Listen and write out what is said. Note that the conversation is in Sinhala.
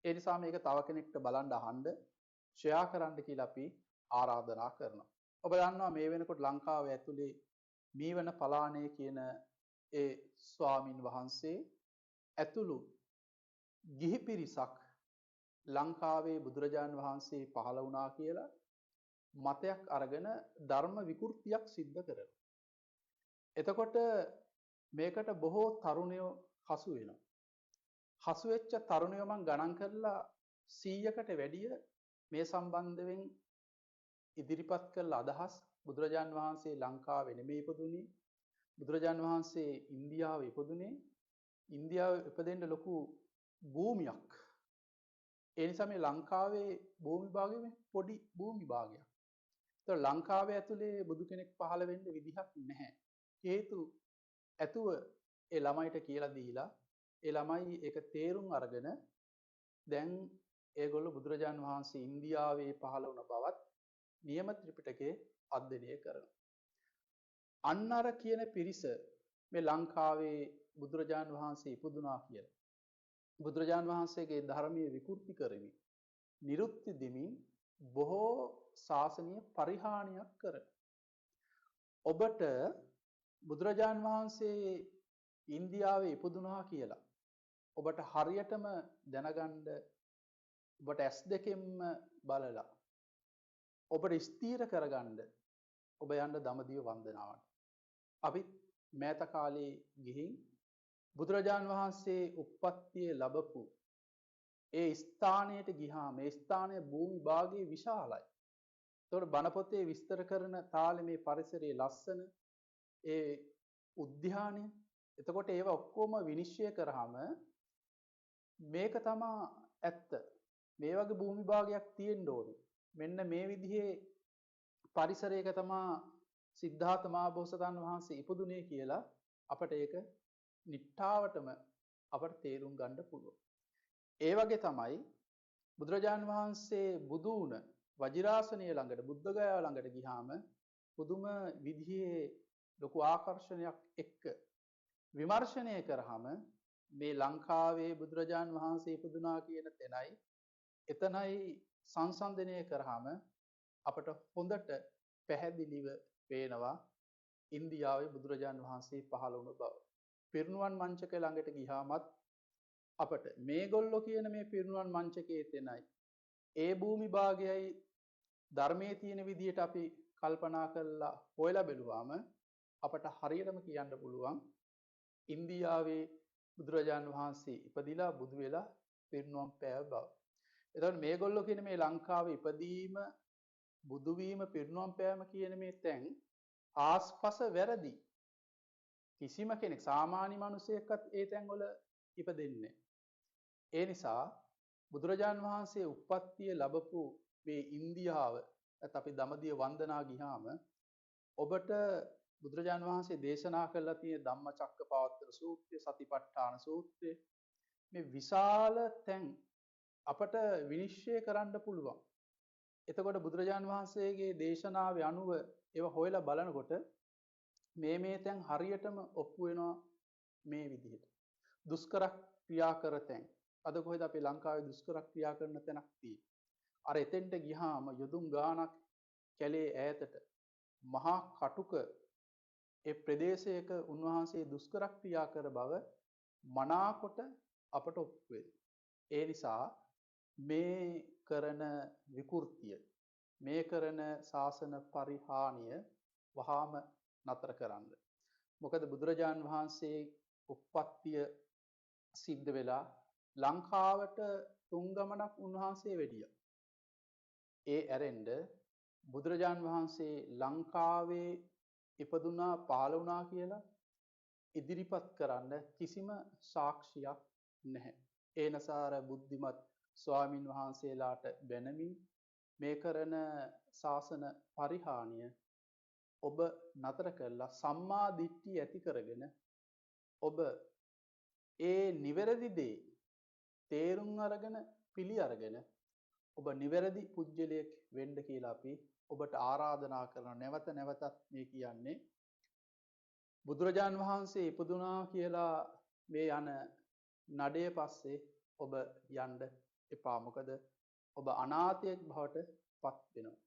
ඒ නිසා මේක තව කෙනෙක්ට බලන්න අහන්න ෂෙයා කරන්න කියලා අපි ආරාධනා කරනවා. ඔබ දන්නවා මේ වෙනකොට ලංකාව ඇතුලේ මීවන පලානේ කියන ඒ ස්වාමින් වහන්සේ ඇතුළු ගිහි පිරිසක් ලංකාවේ බුදුරජාන් වහන්සේ පහළ වුණා කියලා මතයක් අරගෙන ධර්ම විකෘතියක් සිද්ධ කරනවා. එතකොට මේකට බොහෝ තරුණයෝ හසු වෙනවා. හසු වෙච්ච තරුණයෝ මං ගණන් කරලා 100කට වැඩිය මේ සම්බන්ධයෙන් ඉදිරිපත් කළ අදහස් බුදුරජාන් වහන්සේ ලංකාවේ නෙමෙයි ඉපදුනේ. බුදුරජාන් වහන්සේ ඉන්දියාවේ ඉපදුනේ. ඉන්දියාවේ ඉපදෙන්න ලොකු භූමියක්. ඒ නිසා මේ ලංකාවේ භූමි භාගය පොඩි භූමි භාගයක්. ඒතර ලංකාවේ ඇතුලේ බුදු කෙනෙක් පහළ වෙන්න විදිහක් නැහැ. හේතු ඇතුව ඒ ළමයිට කියලා දීලා ඒ ළමයි ඒක තේරුම් අරගෙන දැන් ඒගොල්ලෝ බුදුරජාන් වහන්සේ ඉන්දියාවේ පහළ වුණ බවත් නියම ත්‍රිපිටකයේ අධ්‍යයනය කරනවා. අන්න අර කියන පිරිස මේ ලංකාවේ බුදුරජාන් වහන්සේ ඉපදුනා කියලා බුදුරජාන් වහන්සේගේ ධර්මයේ විකෘති කරමින් නිරුක්ති දෙමින් බොහෝ ශාසනීය පරිහානියක් කරන. ඔබට බුදුරජාන් වහන්සේ ඉන්දියාවේ ඉපදුනා කියලා ඔබට හරියටම දැනගන්න ඔබට S2කින්ම බලලා ඔබට ස්ථීර කරගන්න ඔබ යන්න දඹදිව වන්දනාවට. අපි මෑත කාලේ ගිහින් බුදුරජාන් වහන්සේ උප්පත්තිය ලැබපු ඒ ස්ථානයට ගියාම මේ ස්ථානයේ භූමි භාගයේ විශාලයි. ඒතකොට බණ පොතේ විස්තර කරන තාලේ මේ පරිසරයේ ලස්සන ඒ උද්‍යානය එතකොට ඒව ඔක්කොම විනිශ්චය කරාම මේක තමයි ඇත්ත. මේ වගේ භූමි භාගයක් තියෙන්න ඕනේ. මෙන්න මේ විදිහේ පරිසරයක තමයි සිද්ධාර්ථ මහ බෝසතාණන් වහන්සේ ඉපදුනේ කියලා අපට ඒක නිට්ටාවටම අපට තේරුම් ගන්න පුළුවන්. ඒ වගේ තමයි බුදුරජාන් වහන්සේ බුදු වුණ වජිරාසනය ළඟට බුද්ධගයාව ළඟට ගියාම පුදුම විදිහේ ලොකු ආකර්ෂණයක් එක්ක විමර්ශනය කරාම මේ ලංකාවේ බුදුරජාන් වහන්සේ ඉපදුනා කියන තැනයි එතනයි සංසන්දනය කරාම අපට හොඳට පැහැදිලිව පේනවා ඉන්දියාවේ බුදුරජාන් වහන්සේ පහළ වුණ බව. පිරිනුවන් මංචකය ළඟට ගියාමත් අපට මේගොල්ලෝ කියන මේ පිරිනුවන් මංචකයේ තැනයි ඒ භූමි භාගයයි ධර්මයේ තියෙන විදිහට අපි කල්පනා කරලා හොයලා බැලුවාම අපට හරියටම කියන්න පුළුවන් ඉන්දියාවේ බුදුරජාන් වහන්සේ ඉපදිලා බුදු වෙලා පිරිනුවම් පෑව බව. එතකොට මේගොල්ලෝ කියන මේ ලංකාවේ ඉපදීම බුදු වීම පිරිනුවම් පෑම කියන මේ තැන් ආස්පස වැරදි. කිසිම කෙනෙක් සාමාන්‍ය මිනිසෙක්වත් ඒ තැන්වල ඉපදෙන්නේ. ඒ නිසා බුදුරජාන් වහන්සේ උප්පත්තිය ලැබපු මේ ඉන්දියාව අපි දඹදිව වන්දනා ගියාම ඔබට බුදුරජාන් වහන්සේ දේශනා කළා තියෙන ධම්මචක්කපවත්තන සූත්‍රය, සතිපට්ඨාන සූත්‍රය මේ විශාල තැන් අපට විනිශ්චය කරන්න පුළුවන්. එතකොට බුදුරජාන් වහන්සේගේ දේශනාවේ අනුව ඒව හොයලා බලනකොට මේ තැන් හරියටම ඔප්පු වෙනවා මේ විදිහට. දුෂ්කර ක්‍රියා කර තැන්. අද කොහෙද අපේ ලංකාවේ දුෂ්කර ක්‍රියා කරන තැනක් තියෙන්නේ. අර එතෙන්ට ගියාම යොදුන් ගානක් කැලේ ඈතට මහා කටුක ඒ ප්‍රදේශයක උන්වහන්සේ දුෂ්කර ක්‍රියා කර බව මනාකොට අපට ඔප්පු වෙනවා. ඒ නිසා මේ කරන විකෘතිය මේ කරන ශාසන පරිහානිය වහාම නතර කරන්න. මොකද බුදුරජාන් වහන්සේ උප්පත්තිය සිද්ධ වෙලා ලංකාවට තුන් ගමනක් උන්වහන්සේ වැඩියා. ඒ ඇරෙන්න බුදුරජාන් වහන්සේ ලංකාවේ ඉපදුනා පහළ වුණා කියලා ඉදිරිපත් කරන්න කිසිම සාක්ෂියක් නැහැ. ඒ නසාර බුද්ධිමත් ස්වාමින් වහන්සේලාට බැනමින් මේ කරන ශාසන පරිහානිය ඔබ නතර කරලා සම්මා දිට්ඨිය ඇති කරගෙන ඔබ ඒ නිවැරදි දේ තේරුම් අරගෙන පිළි අරගෙන ඔබ නිවැරදි පුජ්‍යලයක් වෙන්න කියලා අපි ඔබට ආරාධනා කරන නැවත නැවතත් මේ කියන්නේ බුදුරජාන් වහන්සේ ඉපදුනා කියලා මේ යන නඩේ පස්සේ ඔබ යන්න එපා. මොකද ඔබ අනාථයෙක් බවට පත් වෙනවා.